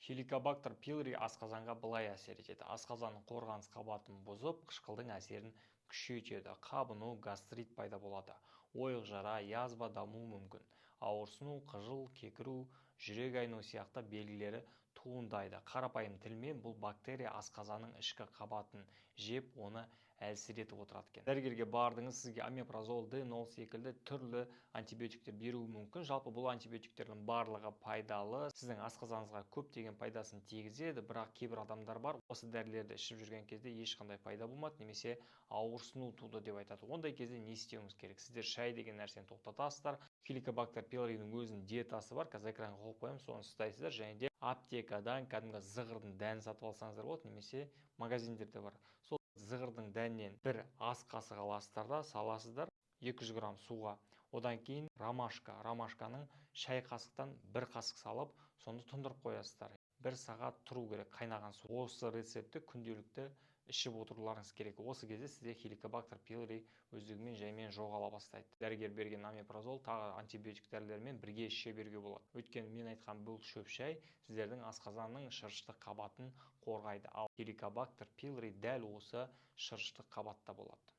Хеликобактер пилори асқазанға былай әсер етеді. Асқазанның қорғаныс қабатын бұзып, қышқылдың әсерін күшейтеді. Қабыну, гастрит пайда болады. Ойық жара, язва дамуы мүмкін. Ауырсыну, қыжыл, кекіру, жүрек айну сияқты белгілері туындайды. Қарапайым тілмен бұл бактерия асқазанның ішкі қабатын жеп, оны әлсіретіп отырады екен. Дәрігерге бардыңыз, сізге омепразол, денол секілді түрлі антибиотиктер беруі мүмкін. Жалпы бұл антибиотиктердің барлығы пайдалы. Сіздің асқазаныңызға көптеген пайдасын тигізеді, бірақ кейбір адамдар бар, осы дәрілерді ішіп жүрген кезде ешқандай пайда болмады, немесе ауырсыну туды деп айтады. Ондай кезде не істеуіңіз керек? Сіздер шай деген нәрсені тоқтатасыздар. Хеликобактер пилоридің өзінің диетасы бар, қазір экранға қойып қоямын, соны ұстайсыздар, және де аптекадан кәдімгі зығырдың дәнін сатып алсаңыздар болады, немесе магазиндерде бар. Сол зығырдың дәнінен бір ас қасық аласыздар да саласыздар 200 грамм суға. Одан кейін ромашканың шай қасықтан бір қасық салып, соны тұндырып қоясыздар. 1 сағат тұру керек қайнаған су. Осы рецепті күнделікті ішіп отыруларыңыз керек. Осы кезде сізде хеликобактер пилори өздігімен жаймен жоғала бастайды. Дәрігер берген омепразол тағы антибиотик дәрілермен бірге іше беруге болады. Өйткені мен айтқан бұл шөп шай сіздердің асқазанның шырышты қабатын қорғайды. Ал хеликобактер пилори дәл осы шырышты қабатта болады.